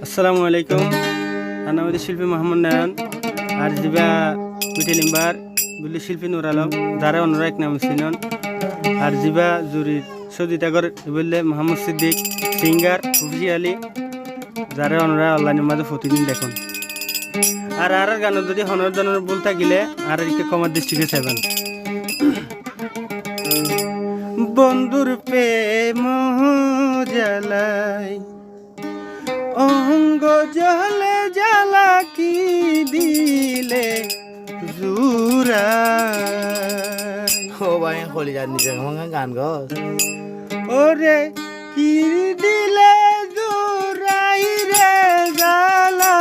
আসসালামু আলাইকুম। আনামদি শিল্পী মোহাম্মদ নয়ন আর জিবা মিঠেলিম্বার বুলি শিল্পী নুর আলম যারা অন্যরা এক নাম চিনন আর জিবা জুরির সৌদিতাগর বললে মোহাম্মদ সিদ্দিক সিঙ্গার হুফি আলী যারা অন্যরা অনলাইনের মাঝে প্রতিদিন দেখুন আর আর গান যদি হনর জনের ভুল থাকিলে আর একটু কমার দৃষ্টিকে চাইবেন। বন্ধুর প্রেম জ্বালাই অঙ্গ জলে জ্বালা কি দিলে জুরা ও ভাই হলি যার নিজে গান গো ওরে কি দিলে জুরাই রে জ্বালা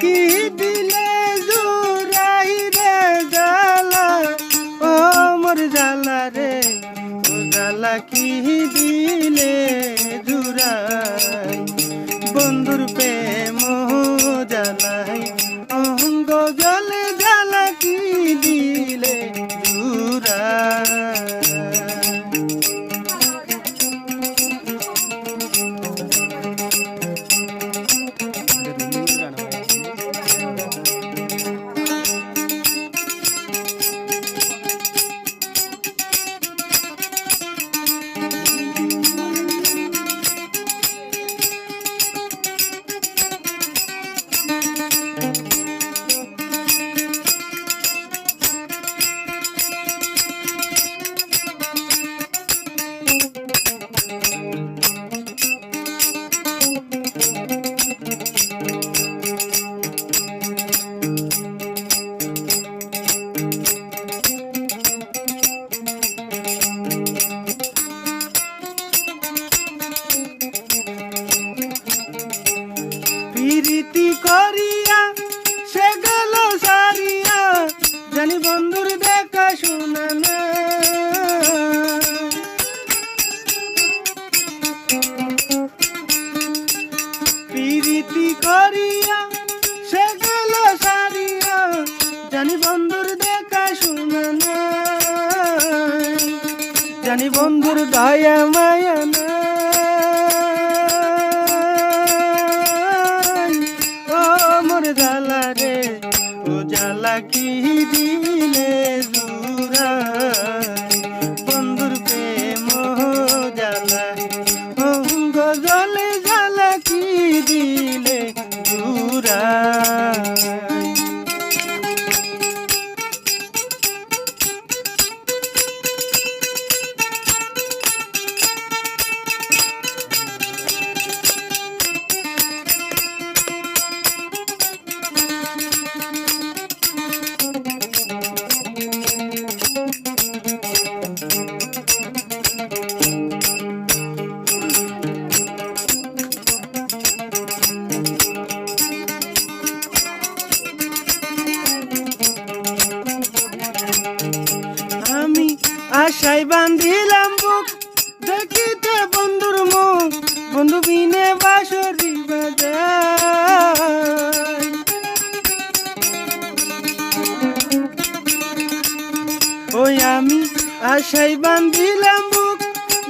কি দিলে জুরাই রে জ্বালা ও মোর জ্বালা রে ও জ্বালা কি দিলে জুরাই বন্ধুর প্রেম জ্বালাই অঙ্গ জলে জ্বালা কি দিলে জুরাই। প্রীতি করিয়া সে গেল সারিয়া জানি বন্ধুর দেখা শোনা না প্রীতি করিয়া সে গেল সারিয়া জানি বন্ধুর দেখা শোনা না জানি বন্ধুর দয়া মায়া না জ্বালা রে ও জ্বালা কি দিলে জুরাই বন্ধুর প্রেম জ্বালা অঙ্গ জলে জ্বালা কি দিলে জুরাই। আমি আশায় বান্ধিলাম বুক দেখিতে বন্ধুর মুখ বন্ধু বিনে বাঁশরি বাজায় ওই আমি আশায় বান্ধিলাম বুক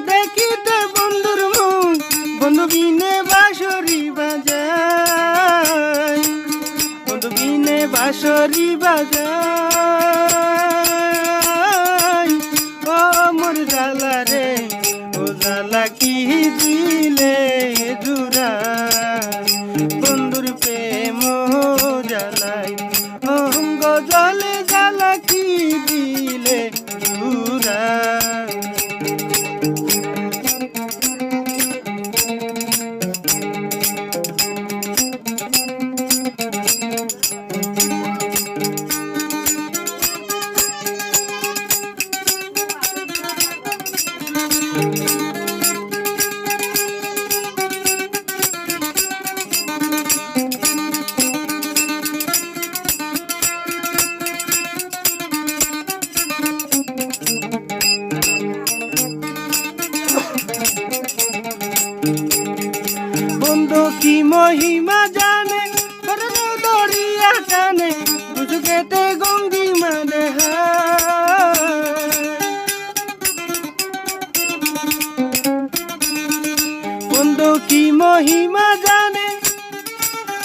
দেখিতে বন্ধুর মুখ বন্ধু বিনে বাঁশরি বাজায় বন্ধু বিনে বাঁশরি বাজায় ও মোর জ্বালা রে ও জ্বালা কি দিলে জুরাই বন্ধুর প্রেম জ্বালাই অঙ্গ জলে জ্বালা কি দিলে জুরাই। বন্ধু কি মহিমা জানে দরিয়া টানে বুঝুকেতে গঙ্গি মানে মহিমা জানে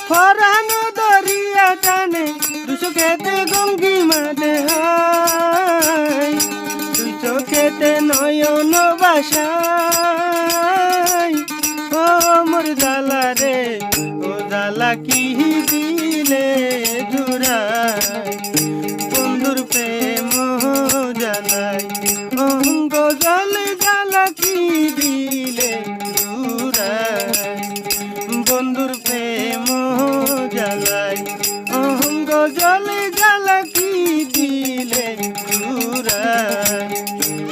ফরানো দরিয়া টানে দুই চোখেতে গঙ্গি মাঝে হাই দুই চোখেতে নয়ন বাসাই ও মোর জালা রে ও জালা কি দিলে জুড়াই বন্ধুর প্রেম জালাই অঙ্গ জলে জালা কি দিলে জুড়াই বন্ধুর প্রেম জালাই অঙ্গ জলে জালা কি দিলে জুড়াই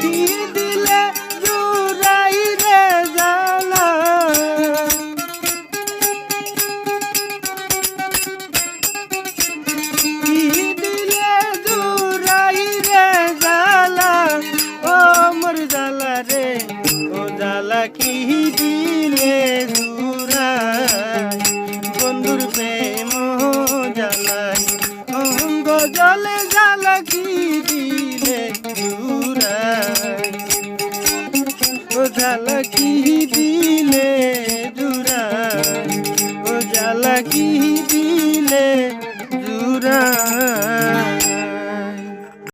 কি দিলে জুড়াই রে জালা কি দিলে জুড়াই রে জালা ও মোর জালা রে ও জালা কি দিলে জুড়াই বন্ধুর প্রেম জালাই অঙ্গ জলে জালা কি দিলে জুড়াই ও জালা কি দিলে জুড়াই ও জালা কি